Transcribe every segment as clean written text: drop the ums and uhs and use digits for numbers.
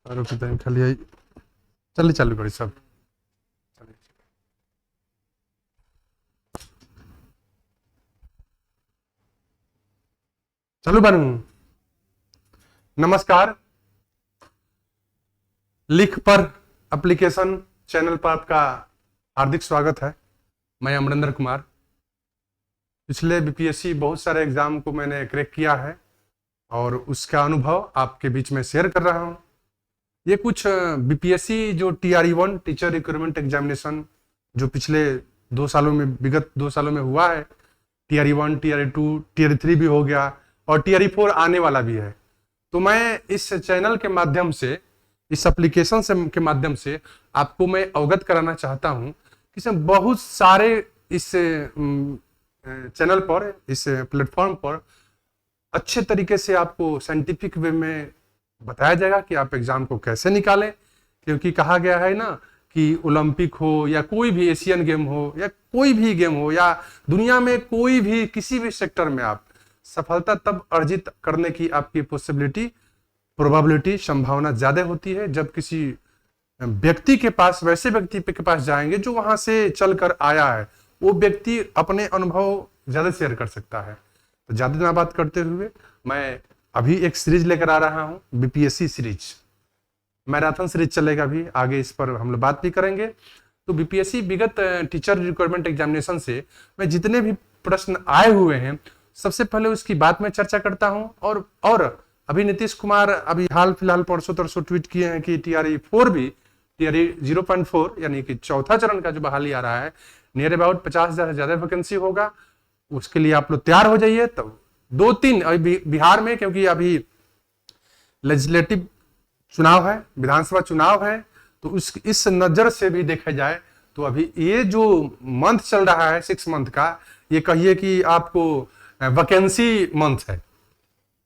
रुकते खाली आई चलिए चालू करी सब चलिए। चालू बनू। नमस्कार। लिख पर एप्लीकेशन चैनल पर आपका हार्दिक स्वागत है। मैं अमरिंदर कुमार। पिछले बीपीएससी बहुत सारे एग्जाम को मैंने क्रैक किया है और उसका अनुभव आपके बीच में शेयर कर रहा हूं। ये कुछ बीपीएससी जो TRE 1 टीचर रिक्रूटमेंट एग्जामिनेशन जो पिछले विगत 2 सालों में हुआ है, TRE 1 TRE 2 TRE 3 भी हो गया और TRE 4 आने वाला भी है। तो मैं इस चैनल के माध्यम से, इस एप्लीकेशन से के माध्यम से आपको मैं अवगत कराना चाहता हूं कि इसमें बहुत सारे इस चैनल पर, इस प्लेटफॉर्म पर अच्छे तरीके से आपको साइंटिफिक वे में बताया जाएगा कि आप एग्जाम को कैसे निकालें। क्योंकि कहा गया है ना कि ओलंपिक हो या कोई भी एशियन गेम हो या कोई भी गेम हो या दुनिया में कोई भी किसी भी सेक्टर में आप सफलता तब अर्जित करने की आपकी प्रोबेबिलिटी संभावना ज्यादा होती है जब किसी व्यक्ति के पास, वैसे व्यक्ति के पास जाएंगे जो वहां से चलकर आया है। वो व्यक्ति अपने अनुभव ज्यादा शेयर कर सकता है। तो ज्यादा ना बात करते हुए मैं अभी एक सीरीज लेकर आ रहा हूं, बीपीएससी सीरीज, मैराथन सीरीज चलेगा। भी आगे इस पर हम लोग बात भी करेंगे। तो बीपीएससी विगत टीचर रिक्वायरमेंट एग्जामिनेशन से मैं जितने भी प्रश्न आए हुए हैं सबसे पहले उसकी बात में चर्चा करता हूं। और अभी नीतीश कुमार अभी हाल फिलहाल परसों तरसों ट्वीट किए हैं कि TRE 0.4 यानी कि चौथा चरण का जो बहाली आ रहा है, नियर अबाउट 50,000 से ज्यादा वैकेंसी होगा। उसके लिए आप लोग तैयार हो जाइए। तो 2-3 अभी बिहार में, क्योंकि अभी लेजिस्लेटिव चुनाव है, विधानसभा चुनाव है, तो इस नजर से भी देखा जाए तो अभी ये जो मंथ चल रहा है 6 मंथ का, ये कहिए कि आपको वैकेंसी मंथ है।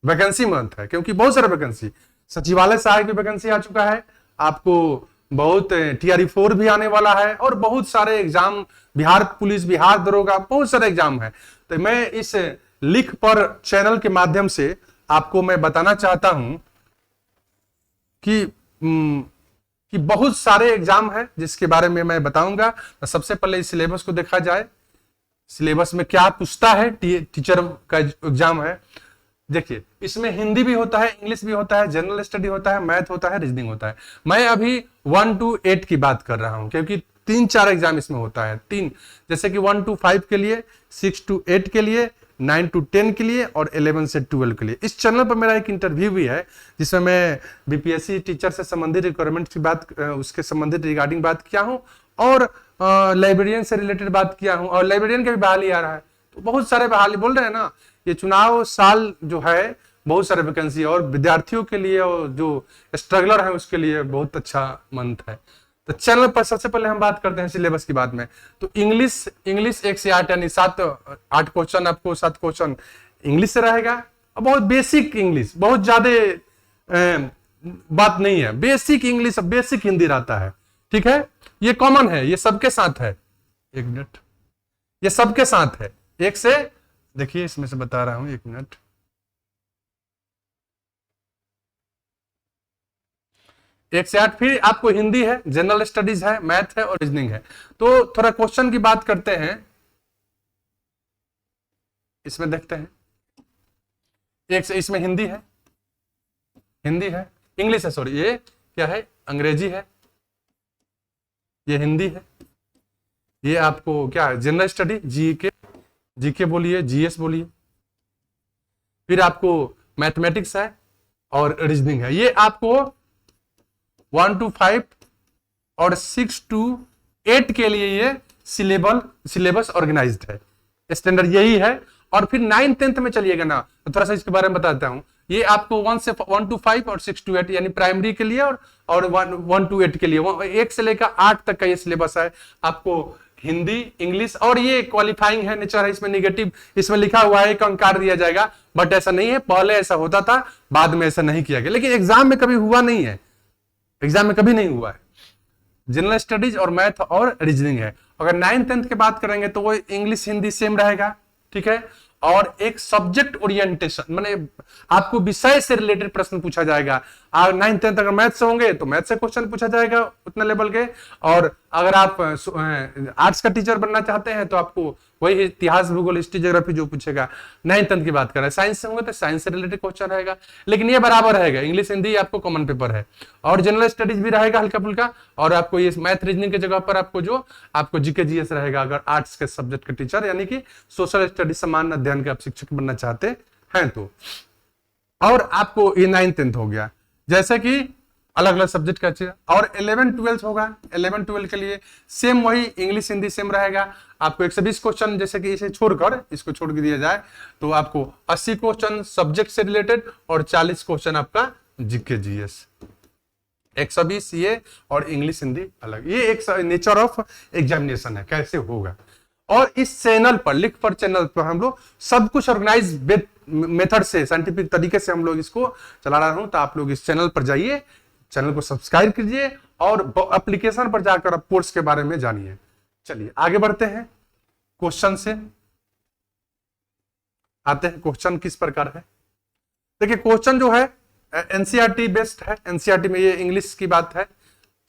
वैकेंसी मंथ है क्योंकि बहुत सारे वैकेंसी, सचिवालय सहायक की वैकेंसी आ चुका है, आपको बहुत TRE 4 भी आने वाला है और बहुत सारे एग्जाम, बिहार पुलिस, बिहार दरोगा, बहुत सारे एग्जाम है। तो मैं इस लिख पर चैनल के माध्यम से आपको मैं बताना चाहता हूं कि बहुत सारे एग्जाम है जिसके बारे में मैं बताऊंगा। तो सबसे पहले इस सिलेबस को देखा जाए, सिलेबस में क्या पूछता है। टीचर का एग्जाम है, देखिए इसमें हिंदी भी होता है, इंग्लिश भी होता है, जनरल स्टडी होता है, मैथ होता है, रीजनिंग होता है। मैं अभी 1 to 8 की बात कर रहा हूं क्योंकि 3-4 एग्जाम इसमें होता है। जैसे कि 1 to 5 के लिए, 6 to 8 के लिए, 9 to 10 के लिए और 11 से 12 के लिए। इस चैनल पर मेरा एक इंटरव्यू भी है जिसमें मैं बीपीएससी टीचर से संबंधित रिक्वायरमेंट की बात, उसके संबंधित रिगार्डिंग बात किया हूं और लाइब्रेरियन से रिलेटेड बात किया हूं। और लाइब्रेरियन का भी बहाली आ रहा है, तो बहुत सारे बहाली बोल रहे हैं ना। ये चुनाव साल जो है बहुत सारे वैकेंसी और विद्यार्थियों के लिए और जो स्ट्रगलर है उसके लिए बहुत अच्छा मंथ है। तो चैनल पर सबसे पहले हम बात करते हैं सिलेबस की बात में। तो इंग्लिश 1 से 8 यानी 8 क्वेश्चन, आपको 7 क्वेश्चन इंग्लिश से रहेगा। और बहुत बेसिक इंग्लिश, बहुत ज्यादा बात नहीं है, बेसिक इंग्लिश, बेसिक हिंदी रहता है। ठीक है, ये कॉमन है, ये सबके साथ है। 1 मिनट, ये सबके साथ है। 1 से, देखिए इसमें से बता रहा हूं, 1 मिनट। एक से 8 फिर आपको हिंदी है, जनरल स्टडीज है, मैथ है और रीजनिंग है। तो थोड़ा क्वेश्चन की बात करते हैं, इसमें देखते हैं। एक से, इसमें हिंदी है, इंग्लिश है, सॉरी, ये क्या है, अंग्रेजी है, ये हिंदी है, ये आपको क्या है, जनरल स्टडी, जीके बोलिए, जीएस बोलिए। फिर आपको मैथमेटिक्स है और रीजनिंग है। ये आपको 1 to 5 और 6 to 8 के लिए ये सिलेबस ऑर्गेनाइज्ड है, स्टैंडर्ड यही है। और फिर 9th 10th में चलिएगा ना, तो थोड़ा सा इसके बारे में बताता हूं। ये आपको 1 to 5 और 6 to 8 यानी प्राइमरी के लिए और 1 to 8 के लिए, 1 से लेकर 8 तक का ये सिलेबस है। आपको हिंदी, इंग्लिश और ये क्वालिफाइंग है, नेचर है, इसमें निगेटिव, इसमें लिखा हुआ है 1 अंक काट दिया जाएगा, बट ऐसा नहीं है। पहले ऐसा होता था, बाद में ऐसा नहीं किया गया, लेकिन एग्जाम में कभी हुआ नहीं है, एग्जाम में कभी नहीं हुआ है। जनरल स्टडीज और मैथ और रीजनिंग है। अगर 9th 10th की बात करेंगे तो वो इंग्लिश हिंदी सेम रहेगा, ठीक है। और एक सब्जेक्ट ओरिएंटेशन, माने आपको विषय से रिलेटेड प्रश्न पूछा जाएगा। 9th 10th अगर मैथ से होंगे तो मैथ से क्वेश्चन पूछा जाएगा उतना लेवल के, और अगर आप आर्ट्स का टीचर बनना चाहते हैं तो आपको वही इतिहास, भूगोल, हिस्ट्री, ज्योग्राफी जो पूछेगा। 9th 10th की बात करें, साइंस से होंगे तो साइंस से रिलेटेड क्वेश्चन रहेगा, लेकिन ये बराबर रहेगा। इंग्लिश हिंदी आपको कॉमन पेपर है, और जनरल स्टडीज भी रहेगा हल्का फुल्का, और आपको ये मैथ रीजनिंग की जगह पर आपको जीके जीएस रहेगा अगर आर्ट्स के सब्जेक्ट के टीचर यानी कि सोशल स्टडीज सामान्य अध्ययन के आप शिक्षक बनना चाहते हैं तो। और आपको ये 9th 10th हो गया, जैसे कि अलग अलग सब्जेक्ट का चीज। और 11th 12th होगा, 11th 12th के लिए सेम वही इंग्लिश हिंदी सेम रहेगा। आपको 120 क्वेश्चन, जैसे कि इसे छोड़कर इसको छोड़ के दिया जाए तो आपको 80 क्वेश्चन सब्जेक्ट से रिलेटेड और 40 क्वेश्चन आपका जीके जीएस। 120 ये और इंग्लिश हिंदी अलग। ये एक नेचर ऑफ एग्जामिनेशन है, कैसे होगा। और इस चैनल पर लिख चैनल पर हम लोग सब कुछ ऑर्गेनाइज मेथड से, साइंटिफिक तरीके से हम लोग इसको चला रहा हूं। तो आप लोग इस चैनल पर जाइए, चैनल को सब्सक्राइब कीजिए और एप्लीकेशन पर जाकर आप कोर्स के बारे में जानिए। चलिए आगे बढ़ते हैं, क्वेश्चन से आते हैं। क्वेश्चन किस प्रकार है, देखिए क्वेश्चन जो है एनसीईआरटी बेस्ड है। एनसीईआरटी में ये इंग्लिश की बात है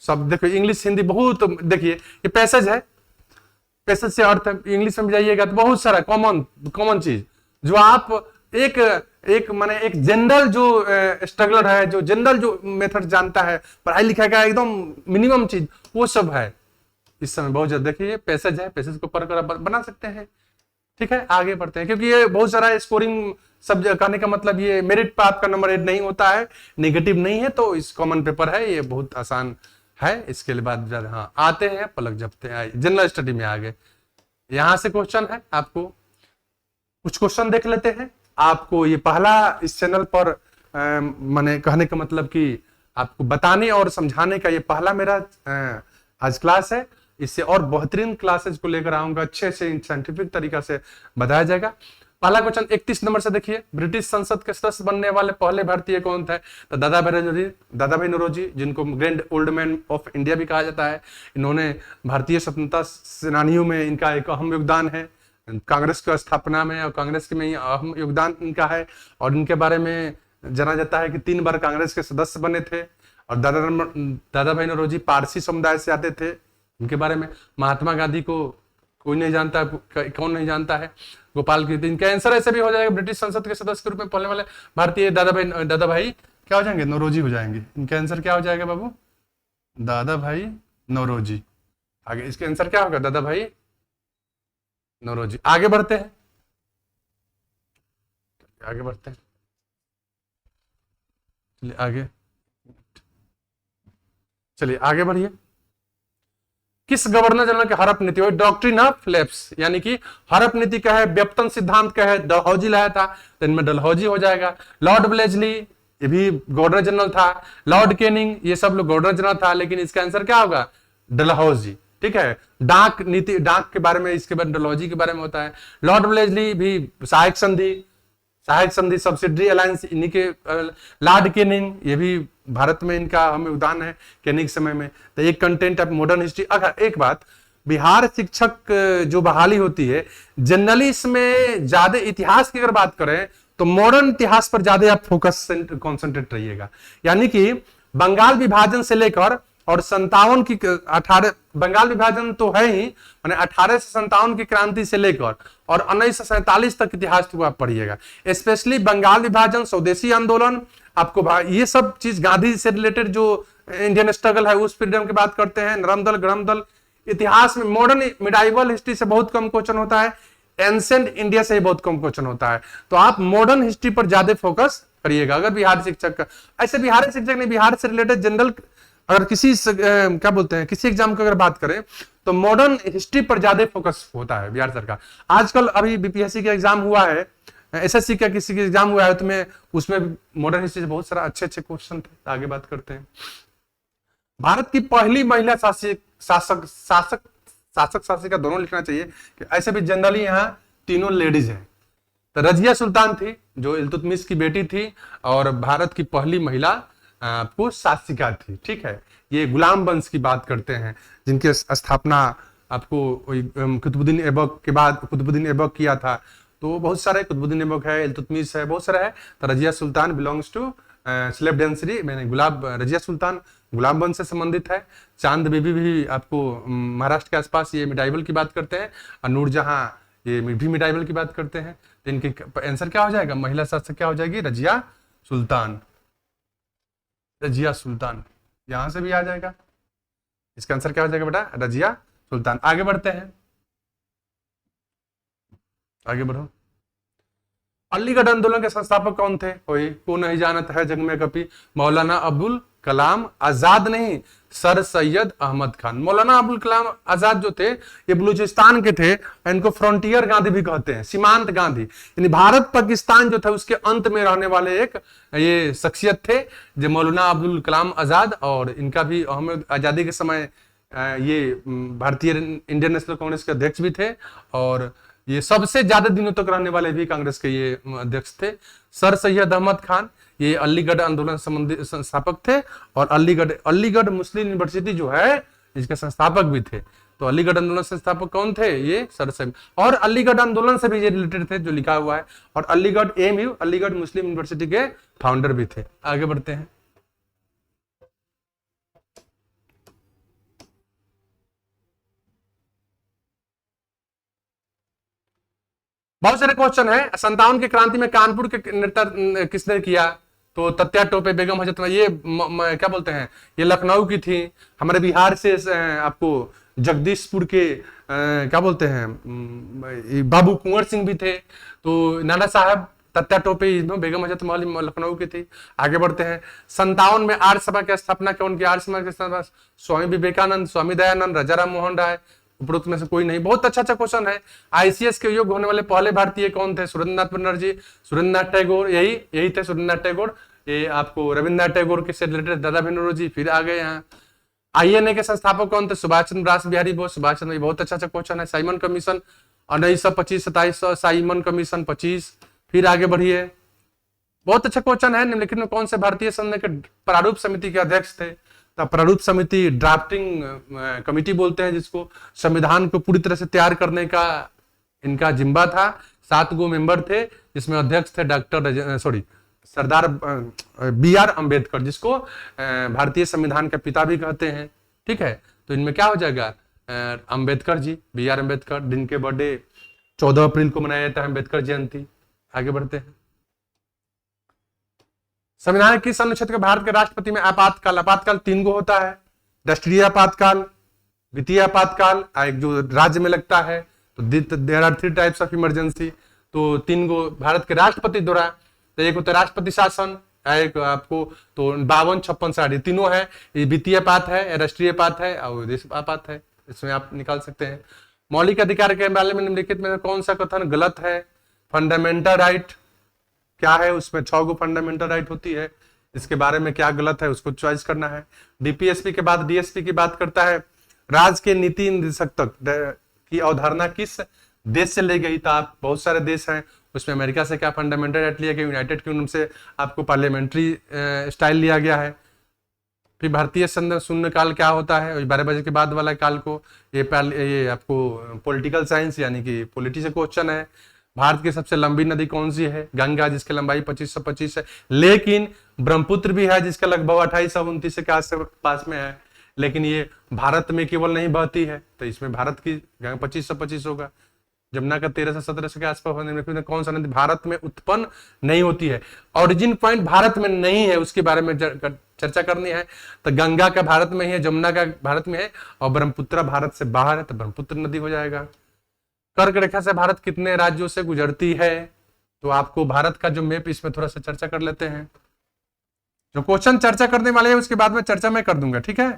सब। देखो इंग्लिश हिंदी बहुत, देखिए ये पैसेज है, पैसेज से अर्थ इंग्लिश में जाइएगा तो बहुत सारा कॉमन चीज जो आप एक माने एक जनरल जो स्ट्रगलर है, जो जनरल जो मेथड जानता है पढ़ाई लिखाई का एकदम मिनिमम चीज, वो सब है इस समय बहुत ज्यादा। देखिए पैसेज है, पैसेज को पढ़कर आप बना सकते हैं। ठीक है, आगे बढ़ते हैं, क्योंकि ये बहुत सारा स्कोरिंग सब कहने का मतलब ये मेरिट पर आपका नंबर एड नहीं होता है, नेगेटिव नहीं है, तो इस कॉमन पेपर है, ये बहुत आसान है। इसके बाद हाँ आते हैं, पलक झपते हैं, जनरल स्टडी में आगे यहां से क्वेश्चन है। आपको कुछ क्वेश्चन देख लेते हैं। आपको ये पहला इस चैनल पर माने कहने का मतलब कि आपको बताने और समझाने का ये पहला मेरा आज क्लास है। इससे और बेहतरीन क्लासेस को लेकर आऊंगा, अच्छे से साइंटिफिक तरीका से बताया जाएगा। पहला क्वेश्चन 31 नंबर से देखिए, ब्रिटिश संसद के सदस्य बनने वाले पहले भारतीय कौन थे? तो दादा भाई नौरोजी, जिनको grand old man of India भी कहा जाता है। इन्होंने भारतीय स्वतंत्रता सेनानियों में इनका एक अहम योगदान है, कांग्रेस की स्थापना में और कांग्रेस के में अहम योगदान इनका है। और इनके बारे में जाना जाता है कि 3 बार कांग्रेस के सदस्य बने थे। और दादा भाई नौरोजी पारसी समुदाय से आते थे। इनके बारे में महात्मा गांधी को कोई नहीं जानता, कौन नहीं जानता है, गोपाल की। इनका आंसर ऐसे भी हो जाएगा, ब्रिटिश संसद के सदस्य के रूप में पढ़ने वाले भारतीय दादा भाई क्या हो जाएंगे? नौरोजी हो जाएंगे। इनका आंसर क्या हो जाएगा बाबू? दादा भाई नौरोजी। आगे इसका आंसर क्या होगा? दादा भाई नौरोजी। आगे बढ़ते हैं, आगे बढ़ते हैं, चलिए आगे, चलिए आगे बढ़िए। किस गवर्नर जनरल के हड़प नीति, डॉक्ट्रिन ऑफ लैप्स, यानी कि हड़प नीति का है, व्युत्पन्न सिद्धांत का है, डलहौजी लाया था, तो इनमें डलहौजी हो जाएगा। लॉर्ड ब्लेजली, ये भी गवर्नर जनरल था। लॉर्ड केनिंग, ये सब लोग गवर्नर जनरल था, लेकिन इसका आंसर क्या होगा? डलहौजी। ठीक है, डाक नीति, डाक के बारे में, इसके बाद डलहौजी के बारे में होता है। लॉर्ड ब्लेजली भी सहायक संधि सब्सिडरी अलायंस, इन्हीं के। लॉर्ड केनिंग, ये भी भारत में इनका हम योगदान है केनिंग समय में। तो एक कंटेंट ऑफ मॉडर्न हिस्ट्री। अगर एक बात, बिहार शिक्षक जो बहाली होती है, जनरली इसमें ज्यादा इतिहास की अगर बात करें तो मॉडर्न इतिहास पर ज्यादा आप फोकस कॉन्सेंट्रेट रहिएगा। यानी कि बंगाल विभाजन से लेकर और 57 की 18 बंगाल विभाजन तो है ही, मैंने 1857 की क्रांति से लेकर और 1947 तक इतिहास को आप पढ़िएगा। स्पेशली बंगाल विभाजन, स्वदेशी आंदोलन, आपको ये सब चीज गांधी से रिलेटेड जो इंडियन स्ट्रगल है उस पीरियड की बात करते हैं। नरम दल, गरम दल, इतिहास में मॉडर्न मिडाइवल हिस्ट्री से बहुत कम क्वेश्चन होता है, एंशिएंट इंडिया से बहुत कम क्वेश्चन होता है। तो आप मॉडर्न हिस्ट्री पर ज्यादा फोकस करिएगा। अगर बिहार शिक्षक का, ऐसे बिहार शिक्षक नहीं, बिहार से रिलेटेड जनरल अगर किसी क्या बोलते हैं, किसी एग्जाम की अगर बात करें तो मॉडर्न हिस्ट्री पर ज्यादा फोकस होता है बिहार सरकार। आजकल अभी बीपीएससी का एग्जाम हुआ है, एसएससी का किसी का एग्जाम हुआ है, तो मैं उसमें मॉडर्न हिस्ट्री से बहुत सारा अच्छे क्वेश्चन थे। आगे बात करते हैं। भारत की पहली महिला शासिका दोनों लिखना चाहिए कि ऐसे भी जनरली यहाँ तीनों लेडीज हैं। तो रजिया सुल्तान थी जो इल्तुतमिश की बेटी थी और भारत की पहली महिला आपको शासिका थी। ठीक है, ये गुलाम वंश की बात करते हैं जिनकी स्थापना आपको कुतुबुद्दीन ऐबक के बाद कुतुबुद्दीन ऐबक किया था। तो बहुत सारे, कुतुबुद्दीन ऐबक है, इल्तुतमिश है, बहुत सारा है। तो Razia Sultan belongs to slave डेंसरी, मैंने गुलाब, रजिया सुल्तान गुलाम वंश से संबंधित है। चांद बीबी भी आपको महाराष्ट्र के आसपास, ये मिडाइवल की बात करते हैं। और नूरजहां ये भी मिडाइवल की बात करते हैं। तो इनके आंसर क्या हो जाएगा, महिला शासक क्या हो जाएगी, रजिया सुल्तान। रजिया सुल्तान यहां से भी आ जाएगा, इसका आंसर क्या हो जाएगा बेटा, रजिया सुल्तान। आगे बढ़ते हैं, आगे बढ़ो। अलीगढ़ आंदोलन के संस्थापक कौन थे, कोई को नहीं जानता है जग में कभी, मौलाना अब्दुल कलाम आजाद नहीं, सर सैयद अहमद खान। मौलाना अब्दुल कलाम आजाद जो थे ये बलूचिस्तान के थे, इनको फ्रंटियर गांधी भी कहते हैं, सीमांत गांधी, यानी भारत पाकिस्तान जो था उसके अंत में रहने वाले एक ये शख्सियत थे, जो मौलाना अब्दुल कलाम आजाद। और इनका भी अहमद आजादी के समय ये भारतीय इंडियन नेशनल कांग्रेस के अध्यक्ष भी थे, और ये सबसे ज्यादा दिनों तक रहने वाले भी कांग्रेस के ये अध्यक्ष थे। सर सैयद अहमद खान ये अलीगढ़ आंदोलन संबंधी संस्थापक थे, और अलीगढ़ मुस्लिम यूनिवर्सिटी जो है इसके संस्थापक भी थे। तो अलीगढ़ आंदोलन संस्थापक कौन थे, ये सर सैयद। और अलीगढ़ आंदोलन से भी ये रिलेटेड थे जो लिखा हुआ है। और अलीगढ़ AMU अलीगढ़ मुस्लिम यूनिवर्सिटी के फाउंडर भी थे। आगे बढ़ते हैं। बहुत सारे क्वेश्चन है। 57 की क्रांति में कानपुर के नेतृत्व किसने किया, तो तत्या टोपे, बेगम हजरत, ये क्या बोलते हैं, ये लखनऊ की थी। हमारे बिहार से आपको जगदीशपुर के क्या बोलते हैं, बाबू कुंवर सिंह भी थे। तो नाना साहब तत्या टोपे, बेगम हजरत महल लखनऊ की थी। आगे बढ़ते हैं। 57 में आर्य सभा की स्थापना कौन की, आर्य सभा की स्थापना स्वामी विवेकानंद, स्वामी दयानंद, राजाराम मोहन राय, उपरोक्त में से कोई नहीं। बहुत अच्छा क्वेश्चन है। ICS के योग्य होने वाले पहले भारतीय कौन थे, सुरेंद्रनाथ बनर्जी, सुरेंद्रनाथ टैगोर, यही थे सुरेंद्रनाथ टैगोर। ये आपको रविन्द्रनाथ टैगोर के से रिलेटेड दादा भीमराव फिर आ गए यहाँ। INA के संस्थापक कौन थे, सुभाष चंद्र रास बिहारी बोस, सुभाष चंद्र। बहुत अच्छा क्वेश्चन है। Simon commission 1925 2700, Simon commission 25। फिर आगे बढ़िए। बहुत अच्छा क्वेश्चन है। निम्नलिखित में कौन से भारतीय संघ के प्रारूप समिति के अध्यक्ष थे, तो प्रारूप समिति ड्राफ्टिंग कमिटी बोलते हैं जिसको, संविधान को पूरी तरह से तैयार करने का इनका जिम्मा था। 7 गो मेंबर थे, जिसमें अध्यक्ष थे सरदार BR अम्बेडकर, जिसको भारतीय संविधान के पिता भी कहते हैं। ठीक है, तो इनमें क्या हो जाएगा, अम्बेडकर जी, BR अम्बेडकर, जिनके बर्थडे 14 अप्रैल को मनाया जाता है, अम्बेडकर जयंती। आगे बढ़ते हैं। संविधान किस अनुच्छेद के भारत के राष्ट्रपति में आपातकाल 3 गो होता है, राष्ट्रीय आपातकाल, वित्तीय आपातकाल, एक जो राज्य में लगता है। तो there are 3 types of emergency. तो 3 गो भारत के राष्ट्रपति द्वारा, तो एक होता है राष्ट्रपति शासन, एक आपको तो 52, 56, 60 तीनों है। ये वित्तीय आपात है, राष्ट्रीय आपात है और देश आपात है, इसमें आप निकाल सकते हैं। मौलिक अधिकार के बारे में निम्नलिखित में कौन सा कथन गलत है, फंडामेंटल राइट क्या है, उसमें 6 गो फंडामेंटल राइट होती है, इसके बारे में क्या गलत है उसको चॉइस करना है। DPSP के बाद DSP की बात करता है। राज्य के नीति निदेशक तक की अवधारणा किस देश से ले गई, तो आप बहुत सारे देश हैं, उसमें अमेरिका से क्या फंडामेंटल राइट लिया गया, यूनाइटेड किंगडम से आपको पार्लियामेंट्री स्टाइल लिया गया है। फिर भारतीय शून्य काल क्या होता है, 12 बजे के बाद वाला काल को ये आपको पॉलिटिकल साइंस यानी कि पॉलिटी से क्वेश्चन है। भारत की सबसे लंबी नदी कौन सी है, गंगा, जिसकी लंबाई 2525 है, लेकिन ब्रह्मपुत्र भी है जिसका लगभग 2829 के आस में है, लेकिन ये भारत में केवल नहीं बहती है, तो इसमें भारत की 2525 होगा। जमुना का 1300 1700 के आसपास होने में कौन सा नदी भारत में उत्पन्न नहीं होती है, ओरिजिन पॉइंट भारत में नहीं है, उसके बारे में चर्चा करनी है। तो गंगा का भारत में ही है, जमुना का भारत में है, और ब्रह्मपुत्र भारत से बाहर है, तो ब्रह्मपुत्र नदी हो जाएगा। कर्क रेखा से भारत कितने राज्यों से गुजरती है, तो आपको भारत का जो मैप, इसमें थोड़ा सा चर्चा कर लेते हैं। जो क्वेश्चन चर्चा करने वाले हैं उसके बाद में चर्चा मैं कर दूंगा, ठीक है,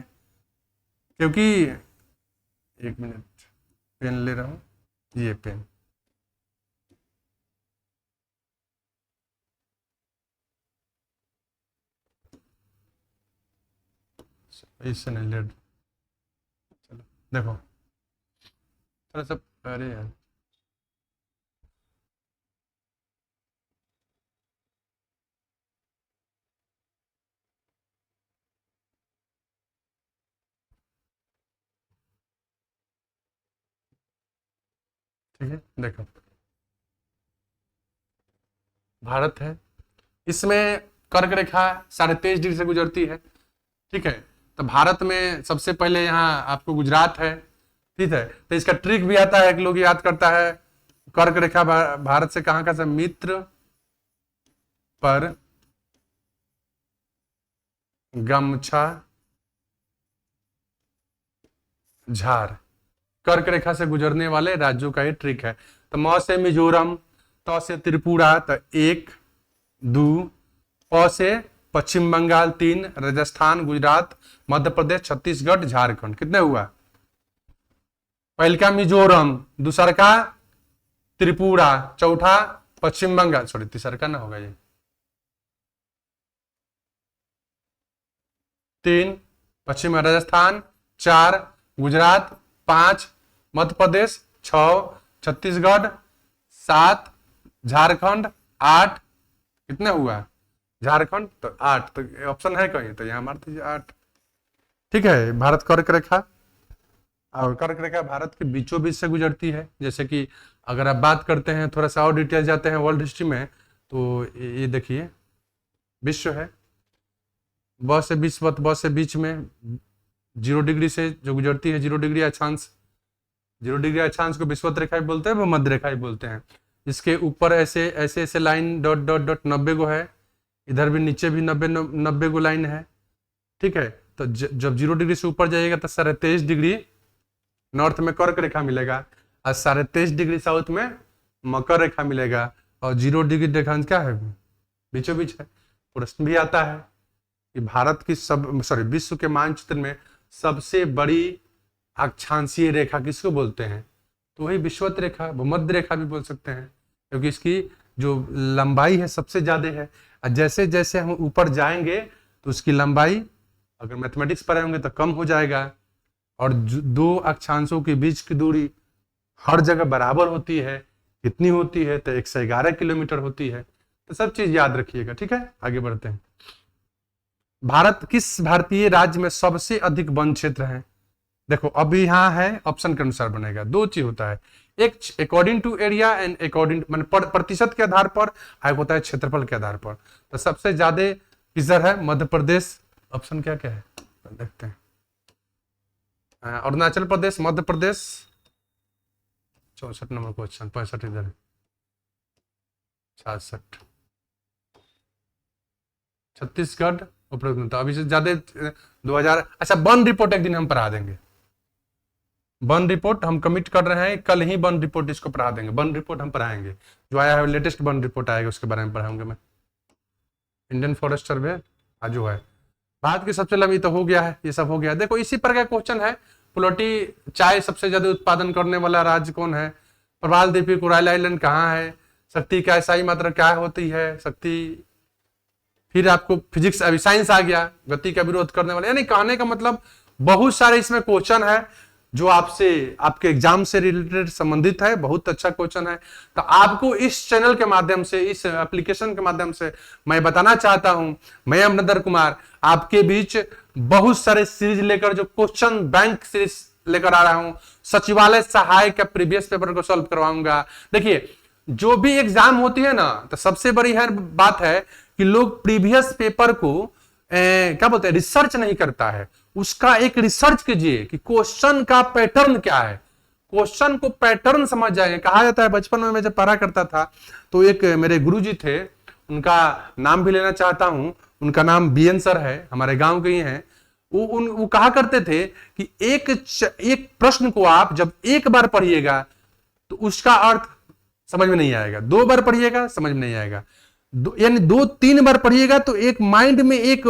क्योंकि 1 मिनट पेन ले रहा हूं, ये पेन इससे नहीं ले, चलो देखो थोड़ा सा, अरे यार ठीक है, देखो भारत है। इसमें कर्क रेखा 23.5 डिग्री से गुजरती है। ठीक है, तो भारत में सबसे पहले यहाँ आपको गुजरात है। ठीक है, तो इसका ट्रिक भी आता है कि लोग याद करता है कर्क रेखा भारत से कहाँ का, मित्र पर गमछा झार, कर्क रेखा से गुजरने वाले राज्यों का ये ट्रिक है। तो म से मिजोरम, त से त्रिपुरा, तो 1 2, प से पश्चिम बंगाल 3, राजस्थान, गुजरात, मध्य प्रदेश, छत्तीसगढ़, झारखंड। कितने हुआ? पहल का मिजोरम, दूसरा का त्रिपुरा, चौथा पश्चिम बंगाल, सॉरी तीसरा का ना होगा ये, 3 पश्चिम राजस्थान, 4 गुजरात, 5 मध्य प्रदेश, 6 छत्तीसगढ़, 7 झारखंड, 8 कितने हुआ झारखंड, तो 8, तो ऑप्शन है कहीं तो यहां मार दीजिए 8। ठीक है, भारत कर्क रेखा, और कर्क रेखा भारत के बीचों बीच से गुजरती है। जैसे कि अगर आप बात करते हैं, थोड़ा सा और डिटेल जाते हैं वर्ल्ड हिस्ट्री में, तो ये देखिए विश्व है, ब से विश्ववत, ब से बीच में 0 डिग्री से जो गुजरती है, 0 डिग्री अक्षांश, 0 डिग्री अक्षांश को विश्ववत रेखा भी बोलते हैं, वो मध्य रेखा भी बोलते हैं। इसके ऊपर ऐसे ऐसे ऐसे लाइन डॉट डॉट डॉट 90 गो है, इधर भी नीचे भी 90 गो लाइन है। ठीक है, तो जब 0 डिग्री से ऊपर जाइएगा तो 23.5 डिग्री नॉर्थ में कर्क रेखा मिलेगा, और 23.5 डिग्री साउथ में मकर रेखा मिलेगा, और 0 डिग्री रेखांश क्या है, बीचों बीच है। प्रश्न भी आता है कि भारत की विश्व के मानचित्र में सबसे बड़ी अक्षांशीय रेखा किसको बोलते हैं, तो वही विषुवत रेखा, भूमध्य रेखा भी बोल सकते हैं, क्योंकि इसकी जो लंबाई है सबसे ज्यादा है। और जैसे जैसे हम ऊपर जाएंगे तो उसकी लंबाई, अगर मैथमेटिक्स पढ़े होंगे तो कम हो जाएगा, और 2 अक्षांशों के बीच की दूरी हर जगह बराबर होती है। कितनी होती है, तो 111 किलोमीटर होती है। तो सब चीज याद रखिएगा। ठीक है, आगे बढ़ते हैं। किस भारतीय राज्य में सबसे अधिक वन क्षेत्र है? देखो अभी यहाँ है, ऑप्शन के अनुसार बनेगा। 2 चीज होता है, एक according to area and according मान प्रतिशत के आधार पर, एक होता है क्षेत्रफल के आधार पर। तो सबसे ज्यादा किधर है? मध्य प्रदेश। ऑप्शन क्या क्या है देखते हैं, अरुणाचल प्रदेश, मध्य प्रदेश 64 नंबर क्वेश्चन, 65 इधर है, 66 छत्तीसगढ़ उपरोक्त। अभी से ज्यादा 2000। अच्छा, वन रिपोर्ट एक दिन हम पढ़ा देंगे, वन रिपोर्ट हम कमिट कर रहे हैं, कल ही वन रिपोर्ट इसको पढ़ा देंगे। वन रिपोर्ट हम पढ़ाएंगे, जो आया है लेटेस्ट वन रिपोर्ट आएगा उसके बारे में पढ़ाऊंगा मैं। इंडियन फॉरेस्ट सर्वे जो है भारत की सबसे लंबी, तो हो गया है, ये सब हो गया। देखो इसी पर का क्वेश्चन है, प्लोटी चाय सबसे ज्यादा उत्पादन करने वाला राज्य कौन है? प्रवाल द्वीप, कोराइल आइलैंड कहाँ है? शक्ति का ऐसा ही मात्रा क्या होती है? शक्ति। फिर आपको फिजिक्स, अभी साइंस आ गया, गति का विरोध करने वाला। यानी कहने का मतलब बहुत सारे इसमें क्वेश्चन है जो आपसे, आपके एग्जाम से रिलेटेड संबंधित है। बहुत अच्छा क्वेश्चन है। तो आपको इस चैनल के माध्यम से, इस एप्लीकेशन के माध्यम से मैं बताना चाहता हूं, मैं अमरिंदर कुमार आपके बीच बहुत सारे सीरीज लेकर, जो क्वेश्चन बैंक सीरीज लेकर आ रहा हूं, सचिवालय सहायक का प्रीवियस पेपर को सॉल्व करवाऊंगा। देखिए जो भी एग्जाम होती है ना, तो सबसे बड़ी है बात है कि लोग प्रीवियस पेपर को क्या बोलते हैं, रिसर्च नहीं करता है। उसका एक रिसर्च कीजिए कि क्वेश्चन का पैटर्न क्या है, क्वेश्चन को पैटर्न समझ जाएंगे। कहा जाता है, बचपन में मैं जब पढ़ा करता था तो एक मेरे गुरुजी थे, उनका नाम भी लेना चाहता हूं, उनका नाम बीएन सर है, हमारे गांव के ही हैं। वो कहा करते थे कि एक प्रश्न को आप जब एक बार पढ़िएगा तो उसका अर्थ समझ में नहीं आएगा, 2 बार पढ़िएगा समझ में नहीं आएगा, यानी 2-3 बार पढ़िएगा तो एक माइंड में एक